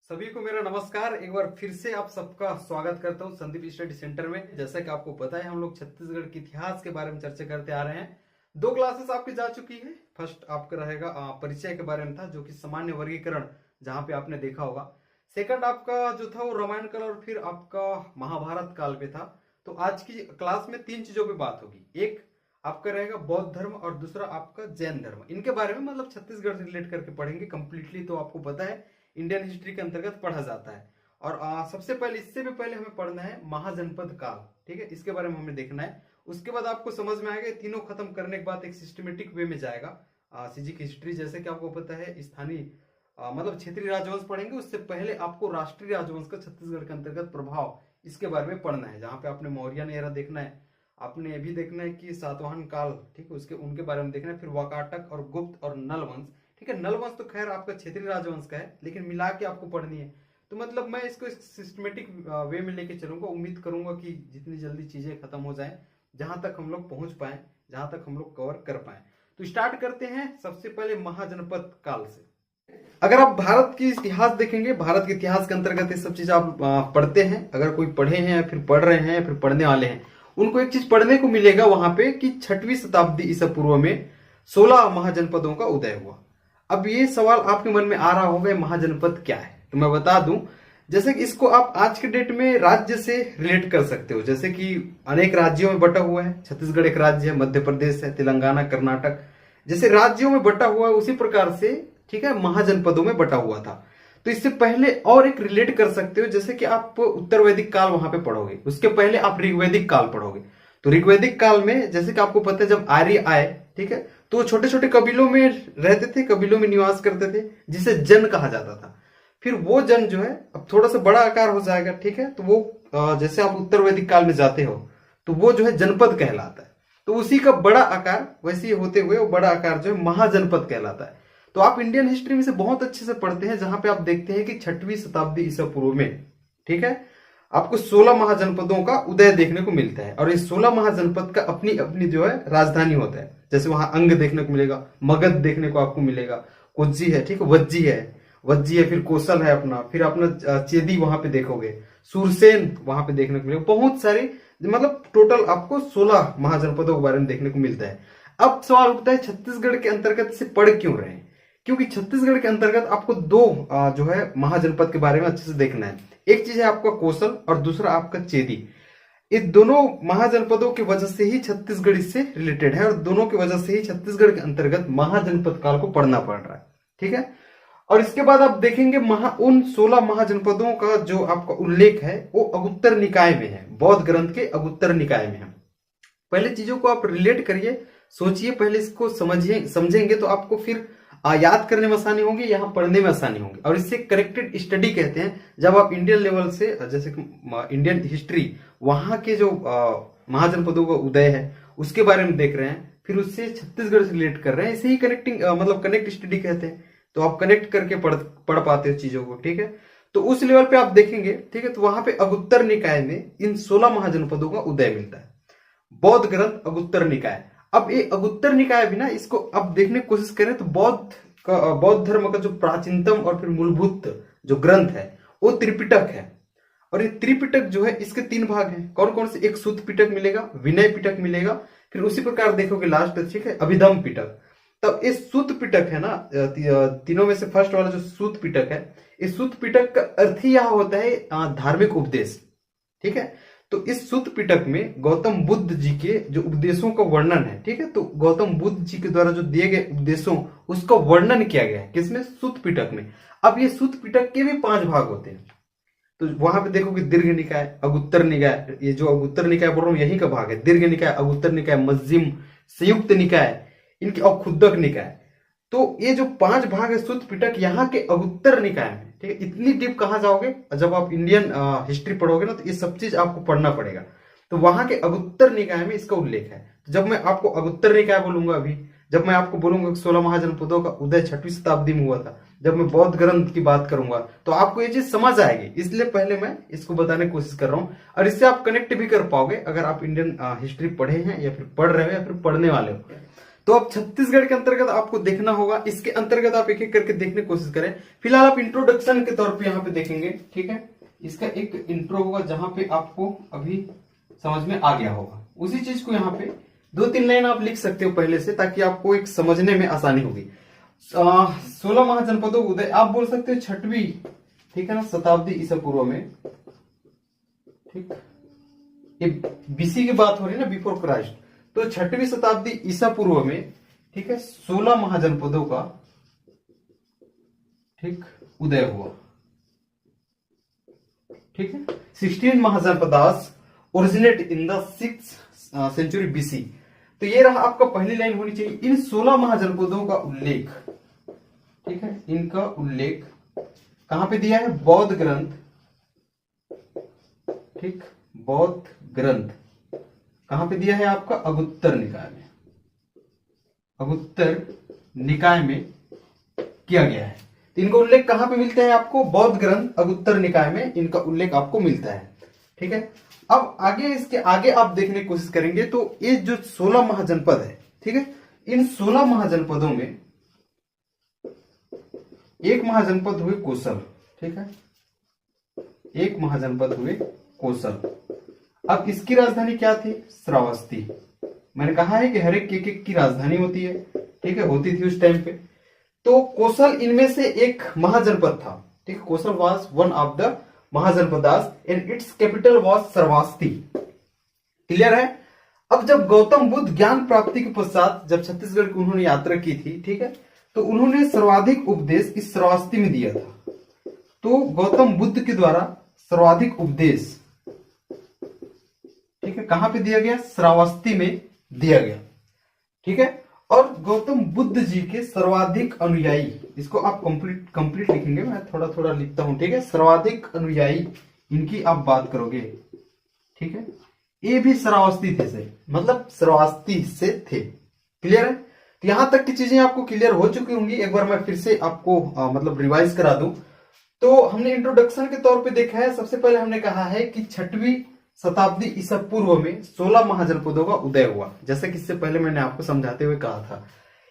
सभी को मेरा नमस्कार। एक बार फिर से आप सबका स्वागत करता हूं संदीप स्टडी सेंटर में। जैसा कि आपको पता है हम लोग छत्तीसगढ़ के इतिहास के बारे में चर्चा करते आ रहे हैं। दो क्लासेस आपकी जा चुकी है। फर्स्ट आपका रहेगा परिचय के बारे में था, जो कि सामान्य वर्गीकरण, जहां पे आपने देखा होगा। सेकंड आपका जो था वो रामायण काल और फिर आपका महाभारत काल पे था। तो आज की क्लास में तीन चीजों पे बात होगी। एक आपका रहेगा बौद्ध धर्म और दूसरा आपका जैन धर्म। इनके बारे में मतलब छत्तीसगढ़ से रिलेट करके पढ़ेंगे कंप्लीटली। तो आपको पता है इंडियन हिस्ट्री के अंतर्गत पढ़ा जाता है। और सबसे पहले इससे भी पहले हमें पढ़ना है महाजनपद काल। ठीक है, इसके बारे में हमें देखना है। उसके बाद आपको समझ में आएगा। तीनों खत्म करने के बाद एक सिस्टमेटिक वे में जाएगा सीजी की हिस्ट्री। जैसे कि आपको पता है स्थानीय मतलब क्षेत्रीय राजवंश पढ़ेंगे। उससे पहले आपको राष्ट्रीय राजवंश का छत्तीसगढ़ के अंतर्गत प्रभाव, इसके बारे में पढ़ना है। जहां पे आपने मौर्यन एरा देखना है, आपने ये भी देखना है कि सातवाहन काल, ठीक है, उसके उनके बारे में देखना है। फिर वाकाटक और गुप्त और नल वंश। ठीक है, नल वंश तो खैर आपका क्षेत्रीय राजवंश का है, लेकिन मिला के आपको पढ़नी है। तो मतलब मैं इसको सिस्टमेटिक वे में लेके चलूंगा। उम्मीद करूंगा कि जितनी जल्दी चीजें खत्म हो जाएं, जहां तक हम लोग पहुंच पाए, जहां तक हम लोग कवर कर पाए। तो स्टार्ट करते हैं सबसे पहले महाजनपद काल से। अगर आप भारत की इतिहास देखेंगे, भारत के इतिहास के अंतर्गत ये सब चीज आप पढ़ते हैं। अगर कोई पढ़े हैं या फिर पढ़ रहे हैं या फिर पढ़ने वाले हैं, उनको एक चीज पढ़ने को मिलेगा वहां पे कि 6वीं शताब्दी ईसा पूर्व में 16 महाजनपदों का उदय हुआ। अब ये सवाल आपके मन में आ रहा होगा, महाजनपद क्या है? तो मैं बता दूं, जैसे कि इसको आप आज के डेट में राज्य से रिलेट कर सकते हो। जैसे कि अनेक राज्यों में बटा हुआ है। छत्तीसगढ़ एक राज्य है, मध्य प्रदेश है, तेलंगाना, कर्नाटक, जैसे राज्यों में बटा हुआ है उसी प्रकार से, ठीक है, महाजनपदों में बटा हुआ था। तो इससे पहले और एक रिलेट कर सकते हो। जैसे कि आप उत्तर वैदिक काल वहां पे पढ़ोगे, उसके पहले आप ऋग्वैदिक काल पढ़ोगे। तो ऋग्वैदिक काल में जैसे कि आपको पता है जब आर्य आए, ठीक है, तो छोटे छोटे कबीलों में रहते थे, कबीलों में निवास करते थे, जिसे जन कहा जाता था। फिर वो जन जो है अब थोड़ा सा बड़ा आकार हो जाएगा, ठीक है, तो वो जैसे आप उत्तर वैदिक काल में जाते हो तो वो जो है जनपद कहलाता है। तो उसी का बड़ा आकार वैसे ही होते हुए वो बड़ा आकार जो है महाजनपद कहलाता है। तो आप इंडियन हिस्ट्री में से बहुत अच्छे से पढ़ते हैं, जहां पे आप देखते हैं कि 6वीं शताब्दी ईसा पूर्व में, ठीक है, आपको 16 महाजनपदों का उदय देखने को मिलता है। और इस 16 महाजनपद का अपनी अपनी जो है राजधानी होता है। जैसे वहां अंग देखने को मिलेगा, मगध देखने को आपको मिलेगा, कोच्चि है, ठीक है, वज्जी है, फिर कौशल है अपना, फिर अपना चेदी वहां पे देखोगे, सूरसेन वहां पे देखने को मिलेगा। बहुत सारे मतलब टोटल आपको 16 महाजनपदों के बारे में देखने को मिलता है। अब सवाल उठता है छत्तीसगढ़ के अंतर्गत से पढ़ क्यों रहे हैं? क्योंकि छत्तीसगढ़ के अंतर्गत आपको दो जो है महाजनपद के बारे में अच्छे से देखना है। एक चीज है आपका कौशल और दूसरा आपका चेदी। इन दोनों महाजनपदों की वजह से ही छत्तीसगढ़ इससे रिलेटेड है और दोनों की वजह से ही छत्तीसगढ़ के अंतर्गत महाजनपद काल को पढ़ना पड़ रहा है। ठीक है, और इसके बाद आप देखेंगे उन 16 महाजनपदों का जो आपका उल्लेख है वो अगुत्तर निकाय में है, बौद्ध ग्रंथ के अगुत्तर निकाय में है। पहले चीजों को आप रिलेट करिए, सोचिए, पहले इसको समझेंगे तो आपको फिर याद करने में आसानी होगी, यहाँ पढ़ने में आसानी होगी। और इससे करेक्टेड स्टडी कहते हैं। जब आप इंडियन लेवल से, जैसे इंडियन हिस्ट्री, वहां के जो महाजनपदों का उदय है उसके बारे में देख रहे हैं, फिर उससे छत्तीसगढ़ से रिलेट कर रहे हैं, इसे ही कनेक्टिंग मतलब कनेक्ट स्टडी कहते हैं। तो आप कनेक्ट करके पढ़ पाते हो चीजों को। ठीक है, तो उस लेवल पे आप देखेंगे, ठीक है, तो वहां पे अगुत्तर निकाय में इन 16 महाजनपदों का उदय मिलता है। बौद्ध ग्रंथ अगुत्तर निकाय। अब ये अगुत्तर निकाय भी ना, इसको अब देखने की कोशिश करें तो बौद्ध धर्म का जो प्राचीनतम और फिर मूलभूत जो ग्रंथ है वो त्रिपिटक है। और ये त्रिपिटक जो है इसके 3 भाग हैं। कौन कौन से? एक सूत पिटक मिलेगा, विनय पिटक मिलेगा, फिर उसी प्रकार देखोगे लास्ट, ठीक है, अभिधम पिटक। तब इस सूत पिटक है ना, तीनों में से फर्स्ट वाला जो सूत पिटक है, इस सूत पिटक का अर्थ ही यह होता है धार्मिक उपदेश। ठीक है, तो इस सूत पिटक में गौतम बुद्ध जी के जो उपदेशों का वर्णन है, ठीक है, तो गौतम बुद्ध जी के द्वारा जो दिए गए उपदेशों उसका वर्णन किया गया है। किसमें? सूत पिटक में। अब ये सूत पिटक के भी 5 भाग होते हैं। तो वहां पे देखोगे दीर्घ निकाय, अगुत्तर निकाय, ये जो अगुत्तर निकाय बोल रहा हूं यही का भाग है। दीर्घ निकाय, अगुत्तर निकाय, मध्यम, संयुक्त निकाय, इनके और खुद्दक निकाय। तो ये जो 5 भाग है सूत पिटक, यहाँ के अगुत्तर निकाय में, ठीक है। इतनी डीप कहां जाओगे? जब आप इंडियन हिस्ट्री पढ़ोगे ना, तो ये सब चीज आपको पढ़ना पड़ेगा। तो वहां के अगुत्तर निकाय में इसका उल्लेख है। जब मैं आपको अगुत्तर निकाय बोलूंगा, अभी जब मैं आपको बोलूंगा 16 महाजनपदों का उदय 6वीं शताब्दी में हुआ था, जब मैं बौद्ध ग्रंथ की बात करूंगा तो आपको ये चीज समझ आएगी। इसलिए पहले मैं इसको बताने की कोशिश कर रहा हूं, और इससे आप कनेक्ट भी कर पाओगे अगर आप इंडियन हिस्ट्री पढ़े हैं या फिर पढ़ रहे हो या फिर पढ़ने वाले हो। तो अब छत्तीसगढ़ के अंतर्गत आपको देखना होगा, इसके अंतर्गत आप एक एक करके देखने की कोशिश करें। फिलहाल आप इंट्रोडक्शन के तौर पे यहाँ पे देखेंगे, ठीक है। इसका एक इंट्रो होगा जहां पे आपको अभी समझ में आ गया होगा। उसी चीज को यहाँ पे 2-3 लाइन आप लिख सकते हो पहले से, ताकि आपको एक समझने में आसानी होगी। 16 महाजनपदों उदय आप बोल सकते हो 6वीं, ठीक है ना, शताब्दी ईसा पूर्व में, ठीक। ये बीसी की बात हो रही है ना, बिफोर क्राइस्ट। तो 6वीं शताब्दी ईसा पूर्व में, ठीक है, 16 महाजनपदों का, ठीक, उदय हुआ, ठीक है। 16 mahajanapadas originate in the 6th century BC. तो ये रहा आपका पहली लाइन होनी चाहिए। इन 16 महाजनपदों का उल्लेख, ठीक है, इनका उल्लेख कहां पे दिया है? बौद्ध ग्रंथ, ठीक, बौद्ध ग्रंथ कहां पे दिया है आपका? अगुत्तर निकाय में, अगुत्तर निकाय में किया गया है। तो इनका उल्लेख कहां पे मिलता है आपको? बौद्ध ग्रंथ अगुत्तर निकाय में इनका उल्लेख आपको मिलता है, ठीक है। अब आगे, इसके आगे आप देखने की कोशिश करेंगे तो ये जो 16 महाजनपद है, ठीक है, इन 16 महाजनपदों में एक महाजनपद हुए कोसल, ठीक है, एक महाजनपद हुए कोसल। अब इसकी राजधानी क्या थी? श्रावस्ती। मैंने कहा है कि हर एक की राजधानी होती है, ठीक है, होती थी उस टाइम पे। तो कोसल इनमें से एक महाजनपद था, ठीक। Kosala was one of the mahajanapadas and its capital was Shravasti. Clear है? अब जब गौतम बुद्ध ज्ञान प्राप्ति के पश्चात जब छत्तीसगढ़ की उन्होंने यात्रा की थी, ठीक है, तो उन्होंने सर्वाधिक उपदेश इस श्रावस्ती में दिया था। तो गौतम बुद्ध के द्वारा सर्वाधिक उपदेश, ठीक है, कहां पे दिया गया? श्रावस्ती में दिया गया, ठीक है। और गौतम बुद्ध जी के सर्वाधिक अनुयायी, इसको आप कंप्लीट लिखेंगे, मैं थोड़ा थोड़ा लिखता हूं, ठीक है। सर्वाधिक अनुयायी इनकी आप बात करोगे, ठीक है, ये भी श्रावस्ती थे से, मतलब श्रावस्ती से थे। क्लियर है? तो यहां तक की चीजें आपको क्लियर हो चुकी होंगी। एक बार मैं फिर से आपको मतलब रिवाइज करा दूं। तो हमने इंट्रोडक्शन के तौर पे देखा है, सबसे पहले हमने कहा है कि 6वीं शताब्दी ईसा पूर्व में 16 महाजनपदों का उदय हुआ, जैसे कि इससे पहले मैंने आपको समझाते हुए कहा था।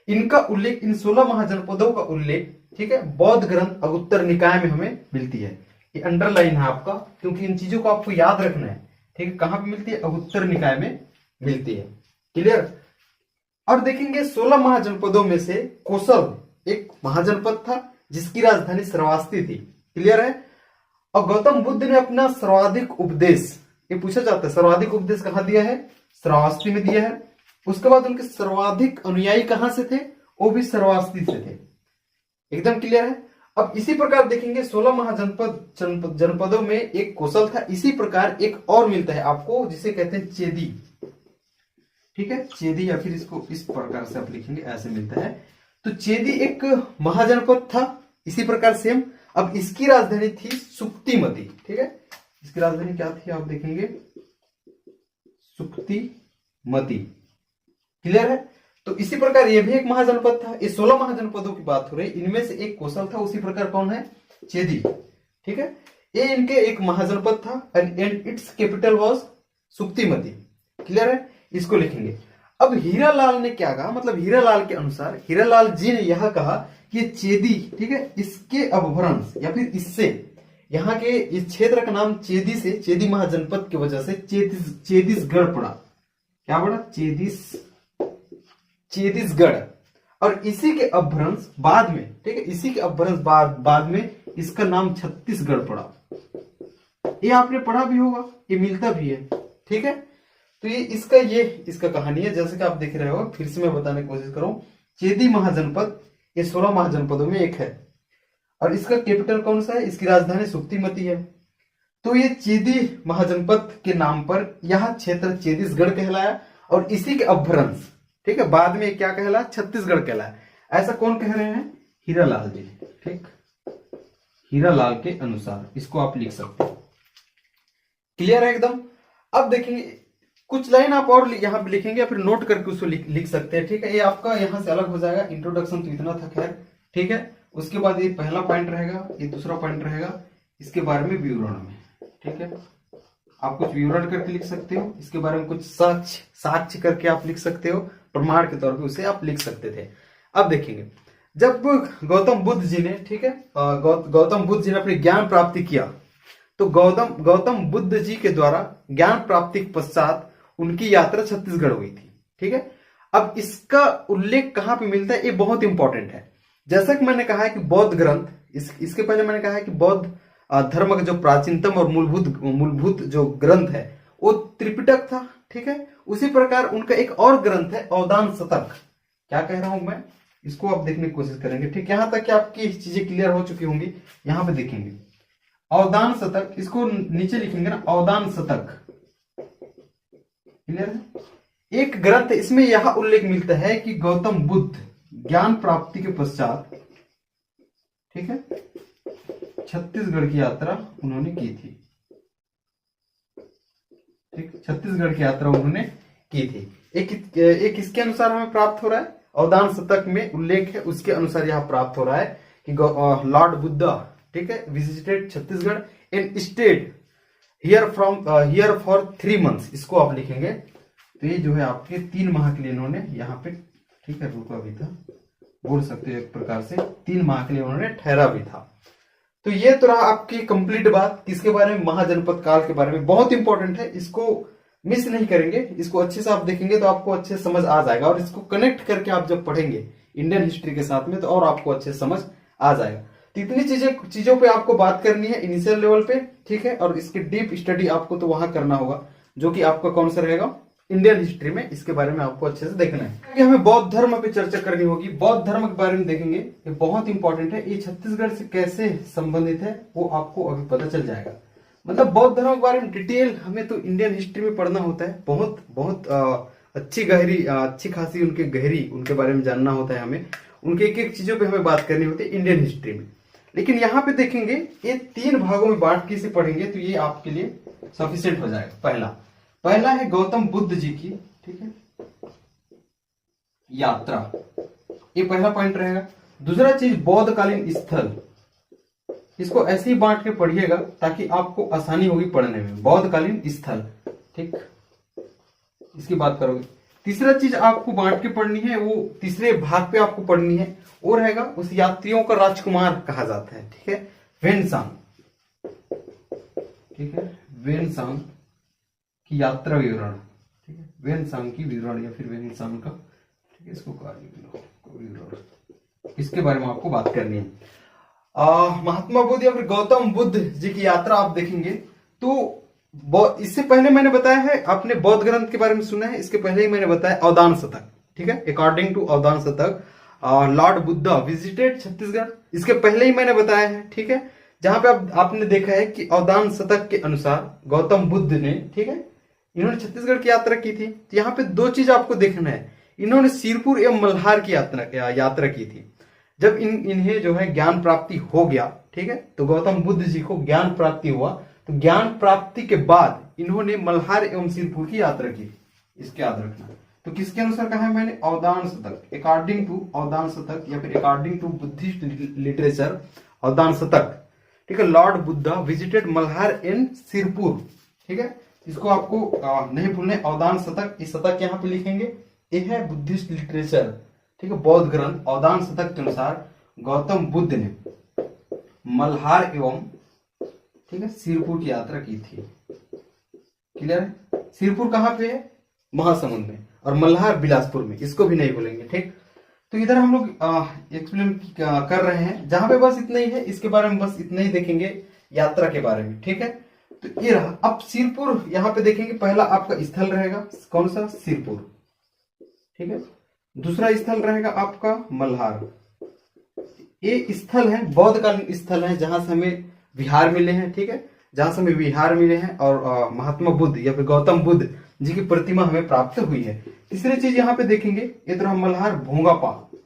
इनका उल्लेख, इन 16 महाजनपदों का उल्लेख, ठीक है, बौद्ध ग्रंथ अगुत्तर निकाय में हमें मिलती है। ये अंडरलाइन है आपका, क्योंकि इन चीजों को आपको याद रखना है, ठीक है। कहां पे मिलती है? अगुत्तर निकाय में मिलती है। क्लियर? और देखेंगे 16 महाजनपदों में से कोसल एक महाजनपद था जिसकी राजधानी श्रावस्ती थी। क्लियर है? और गौतम बुद्ध ने अपना सर्वाधिक उपदेश, ये पूछा जाता है, सर्वाधिक उपदेश कहां दिया है? श्रावस्ती में दिया है। उसके बाद उनके सर्वाधिक अनुयायी कहां से थे? वो भी श्रावस्ती से थे। एकदम क्लियर है? अब इसी प्रकार देखेंगे 16 जनपदों में एक कोसल था। इसी प्रकार एक और मिलता है आपको, जिसे कहते हैं चेदी, ठीक है, चेदी, या फिर इसको इस प्रकार से आप लिखेंगे, ऐसे मिलता है। तो चेदी एक महाजनपद था, इसी प्रकार सेम। अब इसकी राजधानी थी सुक्तिमती, ठीक है, इसकी राजधानी क्या थी आप देखेंगे? सुक्तिमती। क्लियर है? तो इसी प्रकार ये भी एक महाजनपद था। ये 16 महाजनपदों की बात हो रही, इनमें से एक कोसल था, उसी प्रकार कौन है? चेदी, ठीक है। ये इनके एक महाजनपद था and its capital was Suktimati. Clear है? इसको लिखेंगे। अब हीरालाल ने क्या कहा, मतलब हीरालाल के अनुसार, हीरालाल जी ने यह कहा कि चेदी, ठीक है, इसके अपभ्रंश या फिर इससे, यहाँ के इस क्षेत्र का नाम चेदी से, चेदी महाजनपद की वजह से चेदीसगढ़ पड़ा। क्या पड़ा? चेदीसगढ़। और इसी के अपभ्रंश बाद में, ठीक है, इसी के अपभ्रंश बाद में इसका नाम छत्तीसगढ़ पड़ा। ये आपने पढ़ा भी होगा, ये मिलता भी है, ठीक है। तो ये इसका कहानी है, जैसे कि आप देख रहे हो। फिर से मैं बताने की कोशिश करूं, चेदी महाजनपद ये 16 महाजनपदों में एक है, और इसका कैपिटल कौन सा है? इसकी राजधानी सुक्तिमती है। तो ये चेदी महाजनपद के नाम पर यह क्षेत्र चेदीसगढ़ कहलाया, और इसी के अपभ्रंश, ठीक है, बाद में क्या कहलाया? छत्तीसगढ़ कहलाया। ऐसा कौन कह रहे हैं? हीरालाल जी, ठीक, हीरालाल के अनुसार इसको आप लिख सकते हो। क्लियर है एकदम? अब देखेंगे कुछ लाइन आप और यहां पे लिखेंगे या फिर नोट करके उसको लिख सकते हैं, ठीक है। ये आपका यहां से अलग हो जाएगा। इंट्रोडक्शन तो इतना था, खैर, ठीक है। उसके बाद ये पहला पॉइंट रहेगा, ये दूसरा पॉइंट रहेगा, इसके बारे में विवरण में, ठीक है। आप कुछ विवरण करके लिख सकते हो, इसके बारे में कुछ साक्ष्य करके आप लिख सकते हो, प्रमाण के तौर पे उसे आप लिख सकते थे। अब देखेंगे, जब गौतम बुद्ध जी ने, ठीक है, गौतम बुद्ध जी ने अपनी ज्ञान प्राप्ति किया, तो गौतम बुद्ध जी के द्वारा ज्ञान प्राप्ति के पश्चात उनकी यात्रा छत्तीसगढ़ हुई थी। ठीक है, अब इसका उल्लेख कहां पे मिलता है, ये बहुत इंपॉर्टेंट है। जैसा कि मैंने कहा है कि बौद्ध ग्रंथ, इसके पहले मैंने कहा है कि बौद्ध धर्म का जो प्राचीनतम और मूलभूत जो ग्रंथ है वो त्रिपिटक था। ठीक है, उसी प्रकार उनका एक और ग्रंथ है अवदान शतक। क्या कह रहा हूं मैं, इसको आप देखने की कोशिश करेंगे। ठीक, यहां तक कि आपकी चीजें क्लियर हो चुकी होंगी। यहां पे देखेंगे अवदान शतक, इसको नीचे लिखेंगे ना, अवदान शतक। क्लियर है, एक ग्रंथ, इसमें यह उल्लेख मिलता है कि गौतम बुद्ध ज्ञान प्राप्ति के पश्चात, ठीक है, छत्तीसगढ़ की यात्रा उन्होंने की थी। ठीक, छत्तीसगढ़ की यात्रा उन्होंने की थी। एक इसके अनुसार हमें प्राप्त हो रहा है, अवदान शतक में उल्लेख है, उसके अनुसार यह प्राप्त हो रहा है कि लॉर्ड बुद्धा, ठीक है, visited Chhattisgarh and stayed here for 3 months। इसको आप लिखेंगे तो ये जो है आपके 3 माह के लिए इन्होंने यहाँ पे, ठीक है, रुका भी था, बोल सकते हैं एक प्रकार से 3 माह के लिए उन्होंने ठहरा भी था। तो ये तो रहा आपकी कंप्लीट बात किसके बारे में, महाजनपद काल के बारे में। बहुत इंपॉर्टेंट है, इसको मिस नहीं करेंगे, इसको अच्छे से आप देखेंगे तो आपको अच्छे से समझ आ जाएगा, और इसको कनेक्ट करके आप जब पढ़ेंगे इंडियन हिस्ट्री के साथ में तो और आपको अच्छे से समझ आ जाएगा। तो इतनी चीजों पे आपको बात करनी है इनिशियल लेवल पे। ठीक है, और इसकी डीप स्टडी आपको तो वहां करना होगा, जो कि आपका कौन सा रहेगा, इंडियन हिस्ट्री में। इसके बारे में आपको अच्छे से देखना है। हमें बौद्ध धर्म पे चर्चा करनी होगी, बौद्ध धर्म के बारे में देखेंगे, ये बहुत इंपॉर्टेंट है। ये छत्तीसगढ़ से कैसे संबंधित है वो आपको अभी पता चल जाएगा। मतलब बौद्ध धर्म के बारे में डिटेल हमें तो इंडियन हिस्ट्री में पढ़ना होता है, बहुत अच्छी खासी उनके गहरी उनके बारे में जानना होता है हमें, उनके एक एक चीजों पे हमें बात करनी होती है इंडियन हिस्ट्री में। लेकिन यहाँ पे देखेंगे ये 3 भागों में बांट के इसे पढ़ेंगे तो ये आपके लिए सफिशिएंट हो जाएगा। पहला है गौतम बुद्ध जी की, ठीक है, यात्रा, ये पहला पॉइंट रहेगा। दूसरा चीज बौद्धकालीन स्थल, इसको ऐसे ही बांट के पढ़िएगा ताकि आपको आसानी होगी पढ़ने में। बौद्धकालीन स्थल, ठीक, इसकी बात करोगे। तीसरा चीज आपको बांट के पढ़नी है, वो तीसरे भाग पे आपको पढ़नी है, वो रहेगा उस यात्रियों का राजकुमार कहा जाता है। ठीक है, वेनसांग, ठीक है, वेनसांग की यात्रा विवरण, ठीक है, वेनसांग की विवरण या फिर वेनसांग का, ठीक है, इसको विवरण, इसके बारे में आपको बात करनी है। महात्मा बुद्ध या फिर गौतम बुद्ध जी की यात्रा आप देखेंगे तो इससे पहले मैंने बताया है, आपने बौद्ध ग्रंथ के बारे में सुना है, इसके पहले ही मैंने बताया अवदान शतक। ठीक है, अकॉर्डिंग टू अवदान शतक लॉर्ड बुद्धा विजिटेड छत्तीसगढ़, इसके पहले ही मैंने बताया है। ठीक है, जहां पे आपने देखा है कि अवदान शतक के अनुसार गौतम बुद्ध ने, ठीक है, इन्होंने छत्तीसगढ़ की यात्रा की थी। तो यहाँ पे 2 चीज आपको देखना है, इन्होंने सिरपुर एवं मल्हार की यात्रा की थी। जब इन्हें जो है ज्ञान प्राप्ति हो गया, ठीक है, तो गौतम बुद्ध जी को ज्ञान प्राप्ति हुआ, तो ज्ञान प्राप्ति के बाद इन्होंने मल्हार एवं सिरपुर की यात्रा की। इसके याद रखना। तो किसके अनुसार कहा है मैंने, अवदान शतक, अकॉर्डिंग टू अवदान शतक या फिर अकॉर्डिंग टू बुद्धिस्ट लिटरेचर अवदान शतक। ठीक है, Lord Buddha visited Malhar and Sirpur. ठीक है, इसको आपको नहीं भूलना, अवदान शतक, इस शतक यहाँ पे लिखेंगे, ये है बुद्धिस्ट लिटरेचर। ठीक है, बौद्ध ग्रंथ अवदान शतक के अनुसार गौतम बुद्ध ने मल्हार एवं, ठीक है, सिरपुर की यात्रा की थी। क्लियर है, सिरपुर कहां पे है, महासमुंद में, और मल्हार बिलासपुर में, इसको भी नहीं भूलेंगे। ठीक, तो इधर हम लोग एक्सप्लेन कर रहे हैं, जहां पे बस इतना ही है, इसके बारे में बस इतना ही देखेंगे यात्रा के बारे में। ठीक है, तो ये रहा। अब सिरपुर यहाँ पे देखेंगे, पहला आपका स्थल रहेगा कौन सा, सिरपुर। ठीक है, दूसरा स्थल रहेगा आपका मल्हार। ये स्थल है, बौद्धकालीन स्थल है, जहां से हमें विहार मिले हैं। ठीक है, जहां से हमें विहार मिले हैं और महात्मा बुद्ध या फिर गौतम बुद्ध जी की प्रतिमा हमें प्राप्त हुई है। तीसरी चीज यहाँ पे देखेंगे, ये तरह मल्हार भोंगापाल।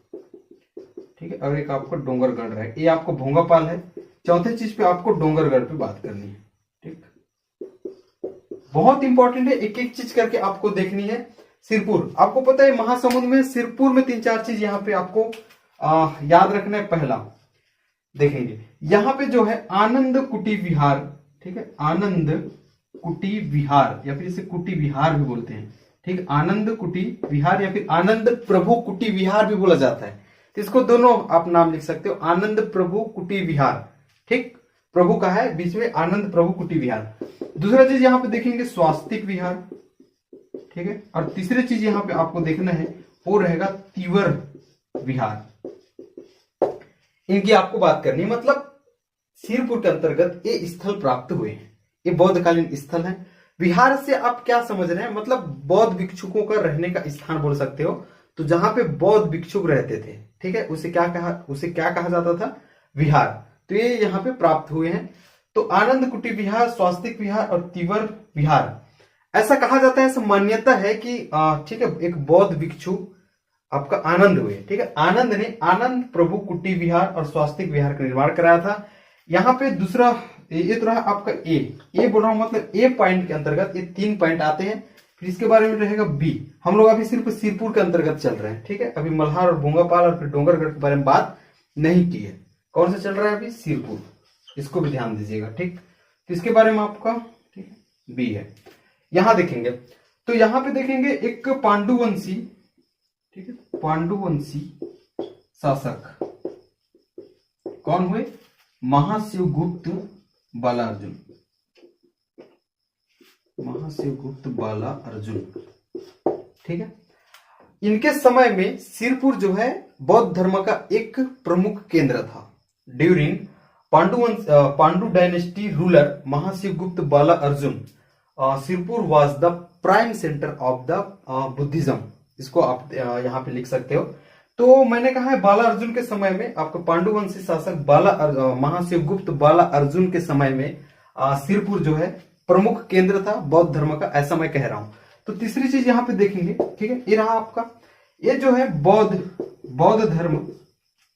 ठीक है, और एक आपको डोंगरगढ़ है, ये आपको भोंगापाल है। चौथे चीज पे आपको डोंगरगढ़ पे बात करनी है। ठीक, बहुत इंपॉर्टेंट है, एक एक चीज करके आपको देखनी है। सिरपुर, आपको पता है महासमुंद में सिरपुर में 3-4 चीज यहाँ पे आपको याद रखना है। पहला देखेंगे यहाँ पे जो है आनंद कुटी विहार। ठीक है, आनंद कुटी विहार या फिर इसे कुटी विहार भी बोलते हैं। ठीक, आनंद कुटी विहार या फिर आनंद प्रभु कुटी विहार भी बोला जाता है। तो इसको दोनों आप नाम लिख सकते हो, आनंद प्रभु कुटी विहार। ठीक, प्रभु का है बीच में, आनंद प्रभु कुटी विहार। दूसरा चीज यहाँ पे देखेंगे स्वास्तिक विहार। ठीक है, और तीसरी चीज यहाँ पे आपको देखना है वो रहेगा तीवर विहार। इनकी आपको बात करनी है, मतलब सिरपुर के अंतर्गत ये स्थल प्राप्त हुए हैं। ये बौद्धकालीन स्थल है। विहार से आप क्या समझ रहे हैं, मतलब बौद्ध भिक्षुकों का रहने का स्थान बोल सकते हो। तो जहां पे बौद्ध भिक्षुक रहते थे, ठीक है, उसे क्या कहा जाता था, विहार। तो ये यहाँ पे प्राप्त हुए हैं। तो आनंद कुटी विहार, स्वास्तिक विहार और तीवर विहार, ऐसा कहा जाता है, ऐसा मान्यता है कि ठीक है, एक बौद्ध भिक्षु आपका आनंद हुए। ठीक है, आनंद ने आनंद प्रभु कुटी विहार और स्वास्तिक विहार का निर्माण कराया था। यहाँ पे दूसरा ये तो रहा आपका ए बोल रहा हूं, मतलब ए पॉइंट के अंतर्गत ये 3 पॉइंट आते हैं। फिर इसके बारे में रहेगा बी। हम लोग अभी सिर्फ सिरपुर के अंतर्गत चल रहे हैं। ठीक है, अभी मल्हार और भोंगापाल और फिर डोंगरगढ़ के बारे में बात नहीं की है। कौन सा चल रहा है अभी, सिरपुर, इसको भी ध्यान दीजिएगा। ठीक, तो इसके बारे में आपका ठीक है बी है। यहां देखेंगे तो यहां पे देखेंगे एक पांडुवंशी, ठीक है, पांडुवंशी शासक कौन हुए, महाशिवगुप्त बालार्जुन, महाशिवगुप्त बालार्जुन। ठीक है, इनके समय में सिरपुर जो है बौद्ध धर्म का एक प्रमुख केंद्र था। During Pandu dynasty ruler Mahashivagupta Balarjuna, Sirpur was the prime centre of the Buddhism. इसको आप यहाँ पे लिख सकते हो। तो मैंने कहा है बालार्जुन के समय में, आपका पांडुवंशी शासक महाशिवगुप्त बालार्जुन के समय में सिरपुर जो है प्रमुख केंद्र था बौद्ध धर्म का, ऐसा मैं कह रहा हूं। तो तीसरी चीज यहाँ पे देखेंगे, ठीक है, ये रहा आपका, ये जो है बौद्ध धर्म,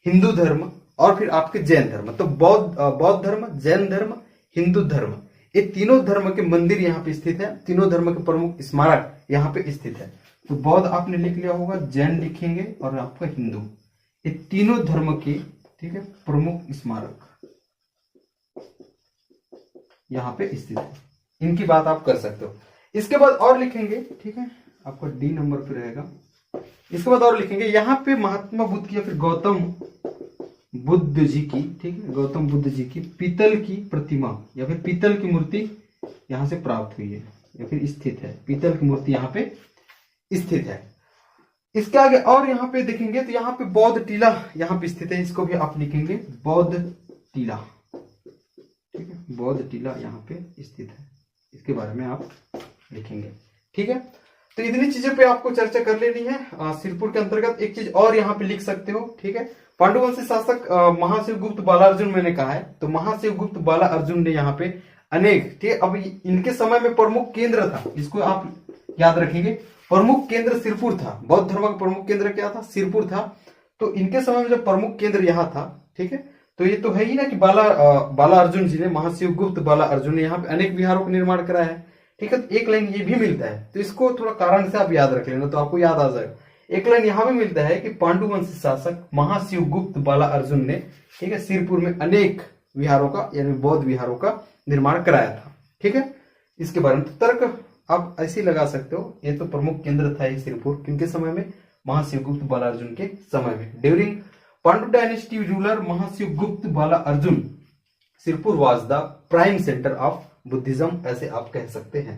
हिंदू धर्म और फिर आपके जैन धर्म। तो बौद्ध धर्म, जैन धर्म, हिंदू धर्म, ये तीनों धर्म के मंदिर यहाँ पे स्थित है। तीनों धर्म के प्रमुख स्मारक यहाँ पे स्थित है। तो बौद्ध आपने लिख लिया होगा, जैन लिखेंगे और आपका हिंदू, ये तीनों धर्म के ठीक है प्रमुख स्मारक यहाँ पे स्थित है। इनकी बात आप कर सकते हो। इसके बाद और लिखेंगे, ठीक है, आपका डी नंबर पे रहेगा। इसके बाद और लिखेंगे यहाँ पे महात्मा बुद्ध की या फिर गौतम बुद्ध जी की, ठीक है, गौतम बुद्ध जी की पीतल की प्रतिमा या फिर पीतल की मूर्ति यहाँ से प्राप्त हुई है या फिर स्थित है। पीतल की मूर्ति यहाँ पे स्थित है। इसके आगे और यहाँ पे देखेंगे तो यहाँ पे बौद्ध टीला यहाँ पे स्थित है। इसको भी आप लिखेंगे बौद्ध टीला, ठीक है, बौद्ध टीला यहाँ पे स्थित है। इसके बारे में आप लिखेंगे, ठीक है। तो इतनी चीजों पे आपको चर्चा कर लेनी है। सिरपुर के अंतर्गत एक चीज और यहाँ पे लिख सकते हो, ठीक है, पांडुवंशी शासक महाशिवगुप्त बालार्जुन मैंने कहा है। तो महाशिवगुप्त बालार्जुन ने यहाँ पे अनेक, ठीक है, अब इनके समय में प्रमुख केंद्र था, इसको आप याद रखेंगे, प्रमुख केंद्र सिरपुर था। बौद्ध धर्म का प्रमुख केंद्र क्या था, सिरपुर था। तो इनके समय में जब प्रमुख केंद्र यहाँ था, ठीक है, तो ये तो है ही ना कि बालार्जुन जी ने, महाशिवगुप्त बालार्जुन ने यहाँ पे अनेक विहारों का निर्माण कराया है, ठीक है। तो एक लाइन ये भी मिलता है, तो इसको थोड़ा कारण से आप याद रख लेना तो आपको याद आ जाएगा। एक लाइन यहाँ भी मिलता है कि पांडुवंशी शासक महाशिवगुप्त बालार्जुन ने, ठीक है, सिरपुर में अनेक विहारों का यानी बौद्ध विहारों का निर्माण कराया था, ठीक है। इसके बारे में तर्क आप ऐसे ही लगा सकते हो। ये तो प्रमुख केंद्र था ये सिरपुर, किनके समय में, महाशिवगुप्त बालार्जुन के समय में। During Pandu dynasty ruler Mahashivagupta Balarjuna, Sirpur was the prime centre of Buddhism, ऐसे आप कह सकते हैं।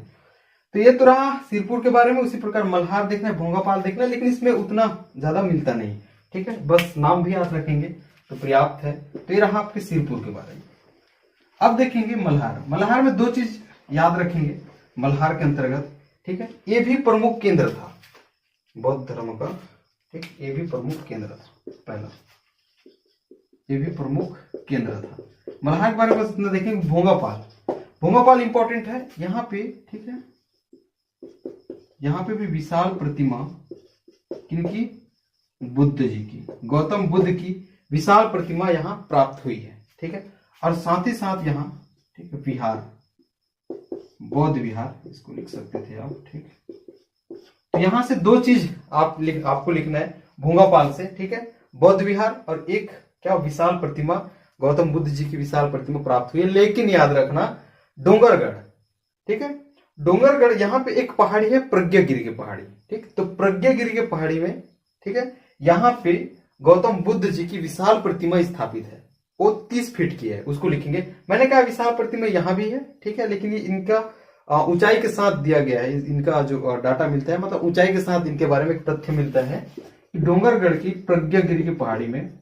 तो ये तो रहा सिरपुर के बारे में। उसी प्रकार मल्हार देखना है, भोंगापाल देखना है, लेकिन इसमें उतना ज्यादा मिलता नहीं, ठीक है, बस नाम भी याद रखेंगे तो पर्याप्त है। तो ये रहा आपके सिरपुर के बारे में। अब देखेंगे मल्हार। मल्हार में 2 चीज याद रखेंगे मल्हार के अंतर्गत, ठीक है, ये भी प्रमुख केंद्र था बौद्ध धर्म का, ठीक, ये भी प्रमुख केंद्र था। पहला ये भी प्रमुख केंद्र था। मल्हार के बारे में इतना देखेंगे। भोंगापाल इंपॉर्टेंट है यहाँ पे, ठीक है, यहाँ पे भी विशाल प्रतिमा किनकी, बुद्ध जी की, गौतम बुद्ध की विशाल प्रतिमा यहाँ प्राप्त हुई है, ठीक है। और साथ ही साथ यहाँ, ठीक है, विहार, बौद्ध विहार, इसको लिख सकते थे आप, ठीक। तो यहां से 2 चीज आपको लिखना है भोंगापाल से, ठीक है, बौद्ध विहार और एक क्या, विशाल प्रतिमा, गौतम बुद्ध जी की विशाल प्रतिमा प्राप्त हुई है। लेकिन याद रखना डोंगरगढ़, ठीक है, डोंगरगढ़ यहाँ पे एक पहाड़ी है प्रज्ञागिरी की पहाड़ी, ठीक। तो प्रज्ञागिरी के पहाड़ी में, ठीक है, यहाँ पे गौतम बुद्ध जी की विशाल प्रतिमा स्थापित है। वो 30 फीट की है, उसको लिखेंगे। मैंने कहा विशाल प्रतिमा यहाँ भी है, ठीक है, लेकिन ये इनका ऊंचाई के साथ दिया गया है। इनका जो डाटा मिलता है, मतलब ऊंचाई के साथ इनके बारे में एक तथ्य मिलता है। डोंगरगढ़ की प्रज्ञागिरी की पहाड़ी में,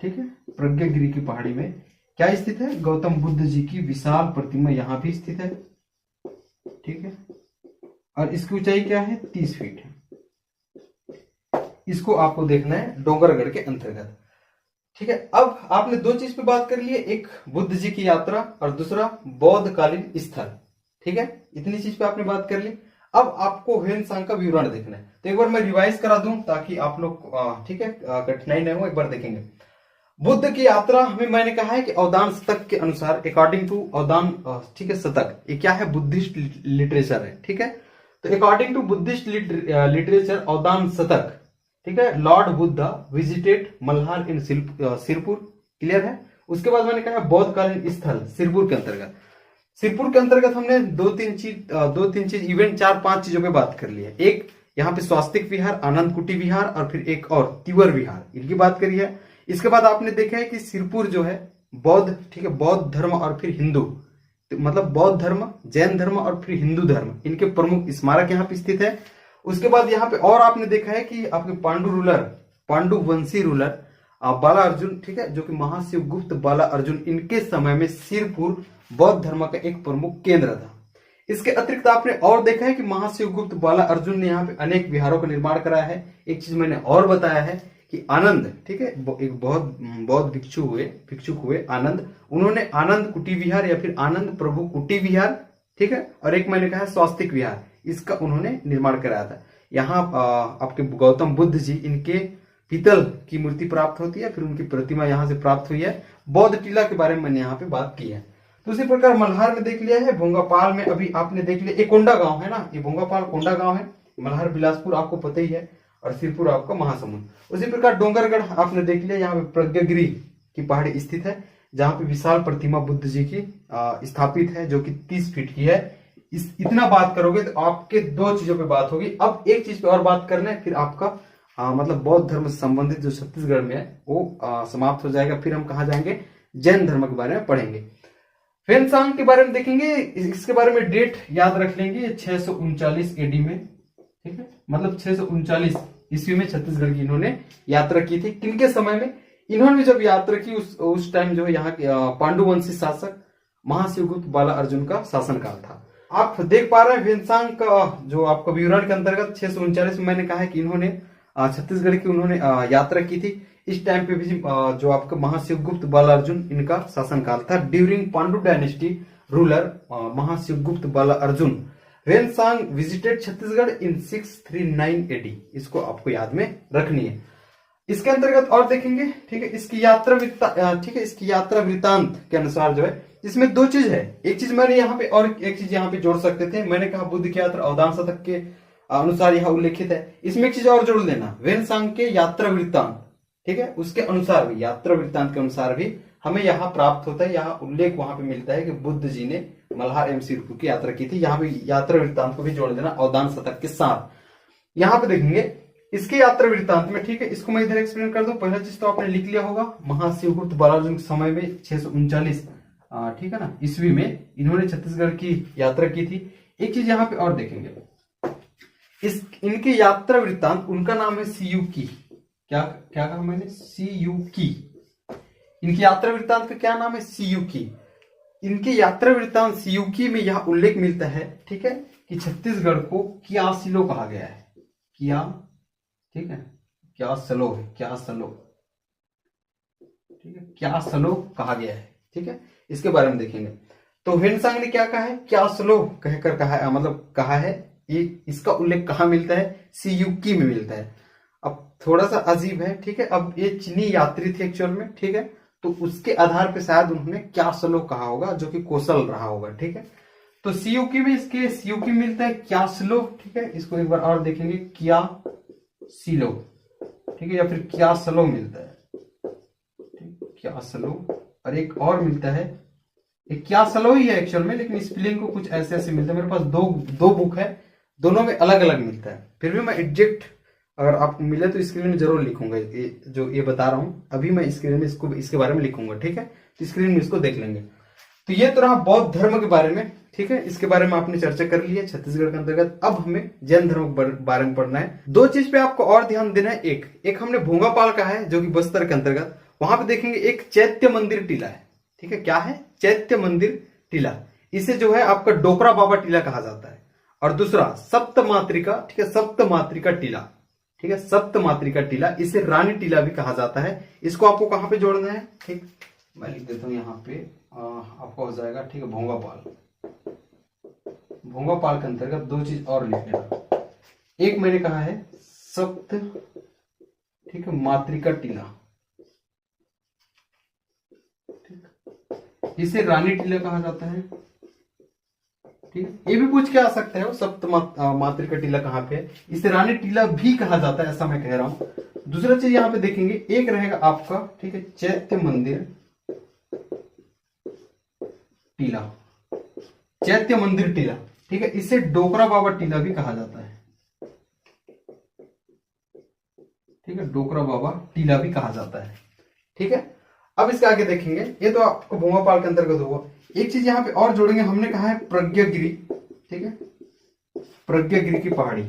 ठीक है, प्रज्ञागिरी की पहाड़ी में क्या स्थित है? गौतम बुद्ध जी की विशाल प्रतिमा यहाँ भी स्थित है, ठीक है, और इसकी ऊंचाई क्या है? 30 फीट है। इसको आपको देखना है डोंगरगढ़ के अंतर्गत, ठीक है। अब आपने दो चीज पे बात कर ली है, एक बुद्ध जी की यात्रा और दूसरा बौद्धकालीन स्थल, ठीक है। इतनी चीज पे आपने बात कर ली। अब आपको ह्वेनसांग का विवरण देखना है। तो एक बार मैं रिवाइज करा दूं ताकि आप लोग, ठीक है, कठिनाई नहीं हो। एक बार देखेंगे बुद्ध की यात्रा में मैंने कहा है कि अवदान शतक के अनुसार, अकॉर्डिंग टू अवदान, ठीक है, शतक, ये क्या है? बुद्धिस्ट लिटरेचर है, ठीक है। तो अकॉर्डिंग टू बुद्धिस्ट लिटरेचर अवदान शतक, ठीक है, लॉर्ड बुद्धा विजिटेड मल्हार इन सिरपुर, क्लियर है। उसके बाद मैंने कहा बौद्धकालीन स्थल सिरपुर के अंतर्गत। सिरपुर के अंतर्गत हमने दो तीन चीज इवेंट 4-5 चीजों पे बात कर ली है। एक यहाँ पे स्वास्तिक विहार, आनंद कुटी विहार, और फिर एक और तिवर विहार, इनकी बात करी है। इसके बाद आपने देखा है कि सिरपुर जो है बौद्ध, ठीक है, बौद्ध धर्म और फिर हिंदू, तो मतलब बौद्ध धर्म, जैन धर्म और फिर हिंदू धर्म, इनके प्रमुख स्मारक यहाँ पे स्थित है। उसके बाद यहाँ पे और आपने देखा है कि आपके पांडु वंशी रूलर बाला अर्जुन, ठीक है, जो कि महाशिवगुप्त बाला अर्जुन, इनके समय में सिरपुर बौद्ध धर्म का एक प्रमुख केंद्र था। इसके अतिरिक्त आपने और देखा है कि महाशिवगुप्त बाला अर्जुन ने यहाँ पे अनेक विहारों का निर्माण कराया है। एक चीज मैंने और बताया है कि आनंद, ठीक है, एक बौद्ध भिक्षुक हुए आनंद, उन्होंने आनंद कुटी विहार या फिर आनंद प्रभु कुटी विहार, ठीक है, और एक मैंने कहा स्वास्तिक विहार, इसका उन्होंने निर्माण कराया था। यहाँ आपके गौतम बुद्ध जी, इनके पीतल की मूर्ति प्राप्त होती है, फिर उनकी प्रतिमा यहाँ से प्राप्त हुई है। बौद्ध टीला के बारे में मैंने यहाँ पे बात की है। तो उसी प्रकार मल्हार में देख लिया है, भोंगापाल में अभी आपने देख लिया, एक कोंडा गांव है ना, ये भोंगापाल कोंडा गांव है। मल्हार बिलासपुर आपको पता ही है, और सिरपुर आपका महासमुंद। उसी प्रकार डोंगरगढ़ आपने देख लिया, यहाँ पे प्रज्ञागिरी की पहाड़ी स्थित है, जहाँ पे विशाल प्रतिमा बुद्ध जी की स्थापित है, जो कि 30 फीट की है। इतना बात करोगे तो आपके दो चीजों पे बात होगी। अब एक चीज पे और बात करना है, फिर आपका मतलब बौद्ध धर्म से संबंधित जो छत्तीसगढ़ में है वो समाप्त हो जाएगा। फिर हम कहाँ जाएंगे? जैन धर्म के बारे में पढ़ेंगे। ह्वेनसांग के बारे में देखेंगे। इसके बारे में डेट याद रख लेंगे, 639 एडी में, ठीक है, मतलब 639 ईस्वी में छत्तीसगढ़ की इन्होंने यात्रा की थी। किनके समय में? इन्होंने जब यात्रा की उस टाइम जो है यहाँ के पांडुवंशी शासक महाशिवगुप्त बाला अर्जुन का शासनकाल था। आप देख पा रहे हैं ह्वेनसांग का जो आपका विवरण के अंतर्गत 639 में मैंने कहा है कि इन्होंने छत्तीसगढ़ की उन्होंने यात्रा की थी। इस टाइम पे भी जो आपका महाशिवगुप्त बाला अर्जुन, इनका शासनकाल था। During Pandu dynasty ruler Mahashivgupta Bala Arjun Xuanzang visited Chhattisgarh in 639 AD. इसको आपको याद में रखनी है। इसके अंतर्गत और देखेंगे, ठीक है, इसकी यात्रा वृत्तांत के अनुसार जो है इसमें दो चीज है। एक चीज मैंने यहाँ पे और एक चीज यहाँ पे जोड़ सकते थे। मैंने कहा बुद्ध की यात्रा अवदान शतक के अनुसार यहाँ उल्लेखित है। इसमें एक चीज और जोड़ लेना, ह्वेनसांग के यात्रा वृत्तांत, ठीक है, उसके अनुसार भी, यात्रा वृत्तांत के अनुसार भी हमें यहाँ प्राप्त होता है, यहाँ उल्लेख वहां पे मिलता है कि बुद्ध जी ने मल्हार एवं सिरपुर की यात्रा की थी। यहाँ पे यात्रा वृत्तांत को भी जोड़ देना अवदान शतक के साथ। यहाँ पे देखेंगे इसके यात्रा वृत्तांत में, ठीक है, इसको मैं इधर एक्सप्लेन कर दूं। पहला चीज तो आपने लिख लिया होगा, महाशिवगुप्त बाला अर्जुन के समय में 639, ठीक है ना, ईस्वी में इन्होंने छत्तीसगढ़ की यात्रा की थी। एक चीज यहाँ पे और देखेंगे, इनके यात्रा वृत्तांत, उनका नाम है सीयूकी। क्या कहा मैंने? सीयूकी। इनकी यात्रा वृत्तांत का क्या नाम है? सीयूकी। इनके यात्रा वृत्तांत सीयूकी में यह उल्लेख मिलता है, ठीक है, कि छत्तीसगढ़ को क्यासिलो कहा गया है। क्या, ठीक है, क्यासलो है, क्यासलो, ठीक है, क्यासलो कहा गया है, ठीक है। इसके बारे में देखेंगे तो ह्वेनसांग ने क्या कहा है? क्यासलो कहकर कहा है, मतलब कहा है। ये इसका उल्लेख कहाँ मिलता है? सीयूकी में मिलता है। अब थोड़ा सा अजीब है, ठीक है। अब ये चीनी यात्री थे एक्चुअल में, ठीक है, तो उसके आधार पे शायद उन्होंने क्यासलो कहा होगा, जो कि कौशल रहा होगा, ठीक है। तो सीयूकी में, इसके सीयूकी मिलता है क्यासलो, ठीक है। इसको एक बार और देखेंगे, क्यासिलो, ठीक है, या फिर क्यासलो मिलता है, ठीक, क्यासलो। और एक और मिलता है ये क्या सलोई है एक्चुअल में, लेकिन स्पेलिंग को कुछ ऐसे ऐसे मिलता है। मेरे पास दो बुक है, दोनों में अलग अलग मिलता है। फिर भी मैं एग्जैक्ट अगर आपको मिले तो स्क्रीन में जरूर लिखूंगा। ये जो ये बता रहा हूँ अभी मैं स्क्रीन में इसके बारे में लिखूंगा, ठीक है। तो स्क्रीन में इसको देख लेंगे। तो ये तो रहा बौद्ध धर्म के बारे में, ठीक है। इसके बारे में आपने चर्चा कर ली है छत्तीसगढ़ के अंतर्गत। अब हमें जैन धर्म के बारे में पढ़ना है। दो चीज पे आपको और ध्यान देना है। एक हमने भोंगापाल का है जो कि बस्तर के अंतर्गत, वहां पे देखेंगे एक चैत्य मंदिर टीला है, ठीक है। क्या है? चैत्य मंदिर टीला। इसे जो है आपका डोकरा बाबा टीला कहा जाता है। और दूसरा सप्त मातृका, ठीक है, सप्त मातृका टीला, ठीक है, सप्त मातृका टीला। इसे रानी टीला भी कहा जाता है। इसको आपको कहां पे जोड़ना है? ठीक, मैं लिख देता हूं यहाँ पे, आपको हो जाएगा, ठीक है। भोंगापाल, भोंगापाल के अंतर्गत दो चीज और लिख लेना। एक मैंने कहा है सप्त, ठीक है, मातृका टीला, ठीक, इसे रानी टीला कहा जाता है, ठीक। ये भी पूछ के आ सकते हो सप्त मातृका टीला कहाँ पे है। इसे रानी टीला भी कहा जाता है, ऐसा मैं कह रहा हूं। दूसरा चीज यहाँ पे देखेंगे, एक रहेगा आपका, ठीक है, चैत्य मंदिर टीला, चैत्य मंदिर टीला, ठीक है। इसे डोकरा बाबा टीला भी कहा जाता है, ठीक है, डोकरा बाबा टीला भी कहा जाता है, ठीक है। अब इसके आगे देखेंगे, ये तो आपको भोंगापाल के अंतर्गत हुआ। एक चीज यहाँ पे और जोड़ेंगे, हमने कहा है प्रज्ञागिरी, ठीक है, प्रज्ञागिरी की पहाड़ी,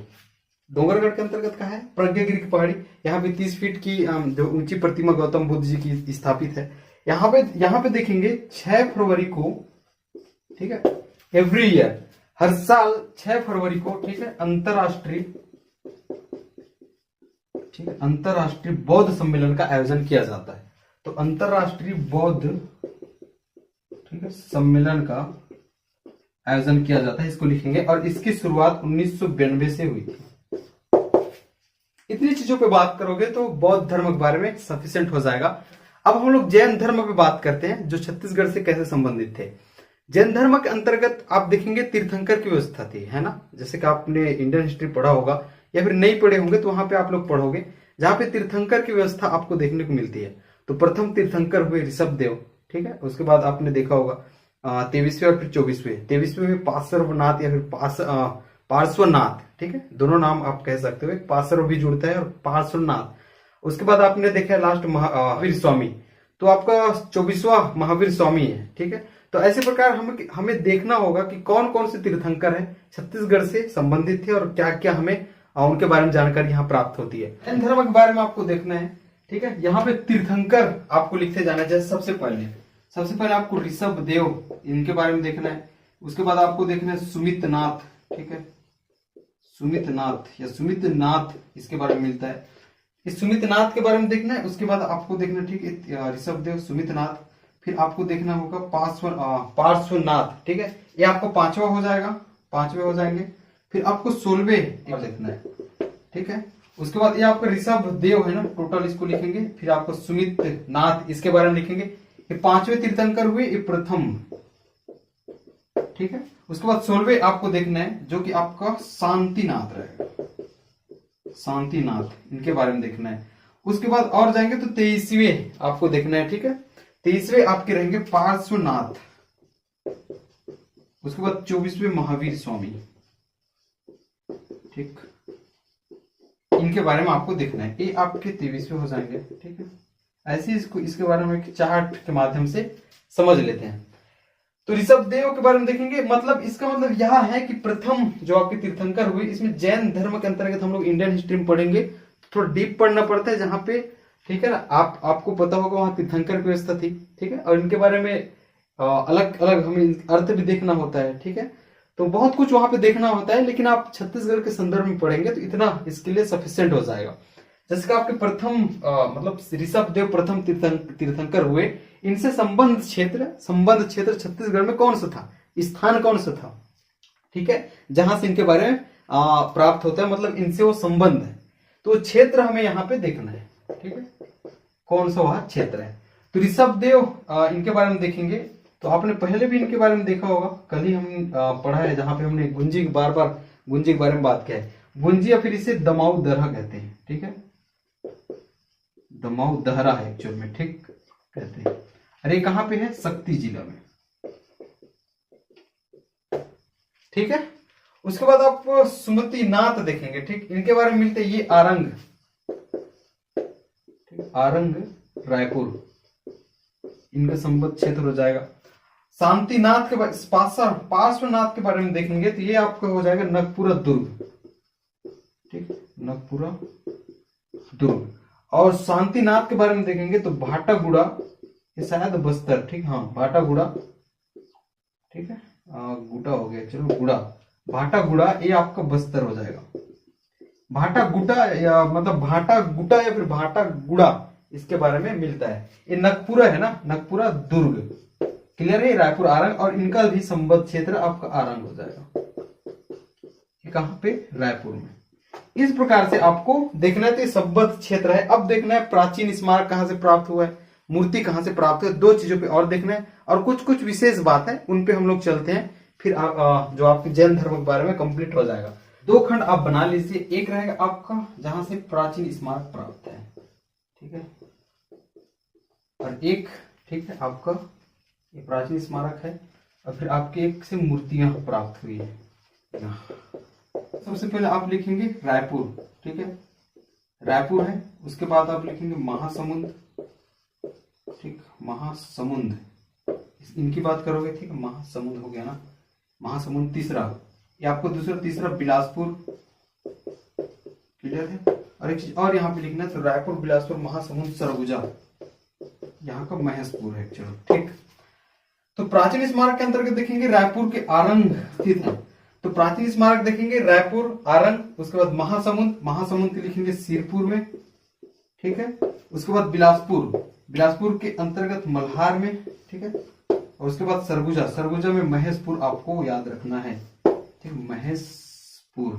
डोंगरगढ़ के अंतर्गत कहा है प्रज्ञागिरी की पहाड़ी। यहाँ पे 30 फीट की जो ऊंची प्रतिमा गौतम बुद्ध जी की स्थापित है। यहाँ पे देखेंगे 6 फरवरी को, ठीक है, एवरी ईयर, हर साल 6 फरवरी को, ठीक है, अंतरराष्ट्रीय, ठीक है, अंतरराष्ट्रीय बौद्ध सम्मेलन का आयोजन किया जाता है। तो अंतरराष्ट्रीय बौद्ध, ठीक है, सम्मेलन का आयोजन किया जाता है, इसको लिखेंगे। और इसकी शुरुआत 1992 से हुई थी। इतनी चीजों पे बात करोगे तो बौद्ध धर्म के बारे में सफिशिएंट हो जाएगा। अब हम लोग जैन धर्म पे बात करते हैं, जो छत्तीसगढ़ से कैसे संबंधित थे। जैन धर्म के अंतर्गत आप देखेंगे तीर्थंकर की व्यवस्था थी, है ना। जैसे कि आपने इंडियन हिस्ट्री पढ़ा होगा या फिर नहीं पढ़े होंगे तो वहां पे आप लोग पढ़ोगे, जहां पे तीर्थंकर की व्यवस्था आपको देखने को मिलती है। तो प्रथम तीर्थंकर हुए ऋषभदेव, ठीक है। उसके बाद आपने देखा होगा 23वें और फिर 24वें। 23वें में पार्श्वनाथ या फिर पार्श्वनाथ, ठीक है, दोनों नाम आप कह सकते हो, एक पार्श्व भी जुड़ता है और पार्श्वनाथ। उसके बाद आपने देखा लास्ट महावीर स्वामी, तो आपका 24वां महावीर स्वामी है, ठीक है। तो ऐसे प्रकार हमें देखना होगा कि कौन कौन से तीर्थंकर है छत्तीसगढ़ से संबंधित थे और क्या क्या हमें उनके बारे में जानकारी यहाँ प्राप्त होती है। जैन धर्म के बारे में आपको देखना है, ठीक है। यहाँ पे तीर्थंकर आपको लिखते जाना चाहिए। सबसे पहले आपको ऋषभ देव, इनके बारे में देखना है। उसके बाद आपको देखना है सुमित नाथ, ठीक है, सुमित नाथ या सुमित नाथ, इसके बारे में मिलता है। इस सुमित नाथ के बारे में देखना है। उसके बाद आपको देखना, ठीक है, ऋषभ देव, सुमित नाथ। फिर आपको देखना होगा पार्श्वनाथ, ठीक है, ये आपको 5वां हो जाएगा, 5वें हो जाएंगे। फिर आपको 16वें देखना है, ठीक है। उसके बाद ये आपका ऋषभ देव है ना, टोटल इसको लिखेंगे। फिर आपको सुमित नाथ, इसके बारे में लिखेंगे। ये 5वें तीर्थंकर हुए, ये प्रथम, ठीक है। उसके बाद 16वें आपको देखना है, जो कि आपका शांतिनाथ रहेगा, शांतिनाथ, इनके बारे में देखना है। उसके बाद और जाएंगे तो 23वें आपको देखना है, ठीक है। 23वें आपके रहेंगे पार्श्वनाथ। उसके बाद 24वें महावीर स्वामी, ठीक, इनके बारे में आपको देखना है। ये आपके 23वें हो जाएंगे, ठीक है। ऐसे इसके बारे में एक चार्ट के माध्यम से समझ लेते हैं। तो ऋषभ देव के बारे में देखेंगे, मतलब इसका मतलब यह है कि प्रथम जो आपके तीर्थंकर हुए, इसमें जैन धर्म के अंतर्गत हम लोग इंडियन हिस्ट्री में पढ़ेंगे, थोड़ा डीप पढ़ना पड़ता है, जहां पे, ठीक है ना, आपको पता होगा वहां तीर्थंकर की व्यवस्था थी, ठीक है। और इनके बारे में अलग अलग हमें अर्थ भी देखना होता है, ठीक है। तो बहुत कुछ वहां पे देखना होता है, लेकिन आप छत्तीसगढ़ के संदर्भ में पढ़ेंगे तो इतना इसके लिए सफिशिएंट हो जाएगा। जैसे कि आपके प्रथम मतलब ऋषभ देव प्रथम तीर्थंकर हुए, इनसे संबंध क्षेत्र छत्तीसगढ़ में कौन सा था, स्थान कौन सा था, ठीक है, जहां से इनके बारे में प्राप्त होता है, मतलब इनसे वो संबंध है। तो क्षेत्र हमें यहाँ पे देखना है, ठीक है, कौन सा वह क्षेत्र है। तो ऋषभ देव इनके बारे में देखेंगे, तो आपने पहले भी इनके बारे में देखा होगा, कल ही हम पढ़ा है, जहां पे हमने गुंजी के बारे में बात किया है। गुंजी या फिर इसे दमाऊ दरहा कहते हैं, ठीक है, दमाऊ दहरा है एक्चुअल में, ठीक कहते हैं। अरे कहाँ पे है, शक्ति जिला में, ठीक है। उसके बाद आप सुमति नाथ देखेंगे, ठीक, इनके बारे में मिलते हैं ये आरंग, आरंग रायपुर, इनका संबद्ध क्षेत्र हो जाएगा। शांतिनाथ के पार्श्वनाथ के बारे में देखेंगे तो ये आपको हो जाएगा नगपुरा दुर्ग, ठीक, नगपुरा दुर्ग। और शांतिनाथ के बारे में देखेंगे तो भाटागुड़ा, ये शायद बस्तर, ठीक, हाँ भाटागुड़ा, ठीक है, गुड़ा हो गया, चलो गुड़ा, भाटागुड़ा ये आपका बस्तर हो जाएगा। भाटागुड़ा या मतलब भाटागुड़ा या फिर भाटागुड़ा, इसके बारे में मिलता है। ये नगपुरा है ना, नगपुरा दुर्ग, क्लियर है, रायपुर आरंग, और इनका भी संबद्ध क्षेत्र आपका आरंग हो जाएगा। ये कहां पे, रायपुर में। इस प्रकार से आपको देखना है, तो संबद्ध क्षेत्र है। अब देखना है प्राचीन स्मारक कहां से प्राप्त हुआ है, मूर्ति कहां से प्राप्त हुआ है, दो चीजों पे और देखना है, और कुछ कुछ विशेष बात है उन पे हम लोग चलते हैं, फिर जो आपके जैन धर्म के बारे में कंप्लीट हो जाएगा। दो खंड आप बना लीजिए, एक रहेगा आपका जहां से प्राचीन स्मारक प्राप्त है, ठीक है, और एक, ठीक है, आपका ये प्राचीन स्मारक है, और फिर आपके एक से मूर्तियां प्राप्त हुई है। सबसे पहले आप लिखेंगे रायपुर, ठीक है, रायपुर है। उसके बाद आप लिखेंगे महासमुंद, ठीक, महासमुंद, इनकी बात करोगे, ठीक है, महासमुंद हो गया ना, महासमुंद। तीसरा ये आपको तीसरा बिलासपुर, क्लियर है। और एक चीज और यहाँ पे लिखना है, तो रायपुर, बिलासपुर, महासमुंद, सरगुजा, यहाँ का महेशपुर है, चलो ठीक। तो प्राचीन स्मारक के अंतर्गत देखेंगे रायपुर के आरंग स्थित है, तो प्राचीन स्मारक देखेंगे रायपुर, आरंग, उसके बाद महासमुंद, महासमुंद के लिखेंगे सिरपुर में, ठीक है। उसके बाद बिलासपुर, बिलासपुर के अंतर्गत मल्हार में, ठीक है। और उसके बाद सरगुजा, सरगुजा में महेशपुर आपको याद रखना है, ठीक, महेशपुर,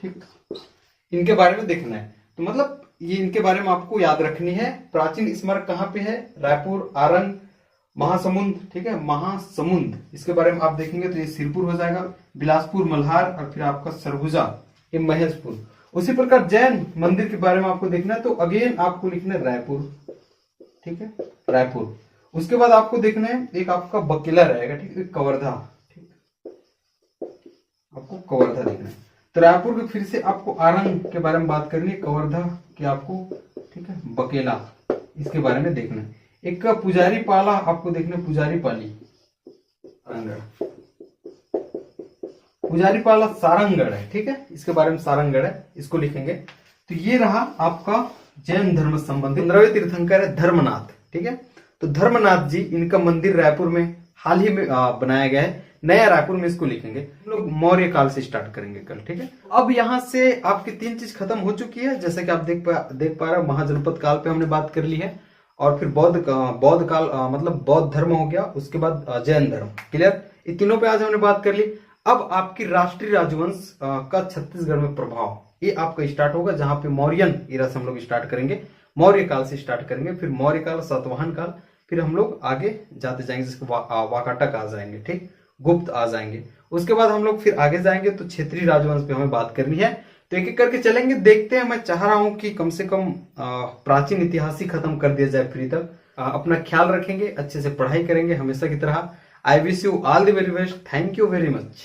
ठीक। इनके बारे में देखना है, तो मतलब ये इनके बारे में आपको याद रखनी है। प्राचीन स्मारक कहाँ पे है, रायपुर, आरंग, महासमुंद, ठीक है, महासमुंद, इसके बारे में आप देखेंगे तो ये सिरपुर हो जाएगा, बिलासपुर मल्हार, और फिर आपका सरगुजा ये महेशपुर। उसी प्रकार जैन मंदिर के बारे में आपको देखना है, तो अगेन आपको लिखना है रायपुर, ठीक है, रायपुर। उसके बाद आपको देखना है एक आपका बकेला रहेगा, ठीक है, कवर्धा, ठीक, आपको कवर्धा देखना है। तो रायपुर के फिर से आपको आरंग के बारे में बात करनी है, कवर्धा के आपको, ठीक है, बकेला, इसके बारे में देखना है। एक का पुजारी पाला आपको देखना, पुजारी पाली, पुजारी पाला सारंगगढ़ है, ठीक है, इसके बारे में सारंगगढ़ है, इसको लिखेंगे। तो ये रहा आपका जैन धर्म संबंधित। 15वें तीर्थंकर है धर्मनाथ, ठीक है। तो धर्मनाथ जी, इनका मंदिर रायपुर में हाल ही में बनाया गया है, नया रायपुर में, इसको लिखेंगे। हम लोग मौर्य काल से स्टार्ट करेंगे कल, ठीक है। अब यहाँ से आपकी 3 चीज खत्म हो चुकी है, जैसे कि आप देख पा रहे हो, महाजनपद काल पे हमने बात कर ली है, और फिर बौद्ध काल मतलब बौद्ध धर्म हो गया, उसके बाद जैन धर्म, क्लियर। ये तीनों पे आज हमने बात कर ली। अब आपकी राष्ट्रीय राजवंश का छत्तीसगढ़ में प्रभाव, ये आपका स्टार्ट होगा, जहां पे मौर्यन इरा से हम लोग स्टार्ट करेंगे, मौर्य काल से स्टार्ट करेंगे, फिर मौर्य काल, सातवाहन काल, फिर हम लोग आगे जाते जाएंगे, जिसको वाकाटक आ जाएंगे, ठीक, गुप्त आ जाएंगे। उसके बाद हम लोग फिर आगे जाएंगे, तो क्षेत्रीय राजवंश पे हमें बात करनी है। तो एक एक करके चलेंगे, देखते हैं। मैं चाह रहा हूं कि कम से कम प्राचीन इतिहास ही खत्म कर दिया जाए फ्री तक। अपना ख्याल रखेंगे, अच्छे से पढ़ाई करेंगे हमेशा की तरह। I wish you all the very best, thank you very much.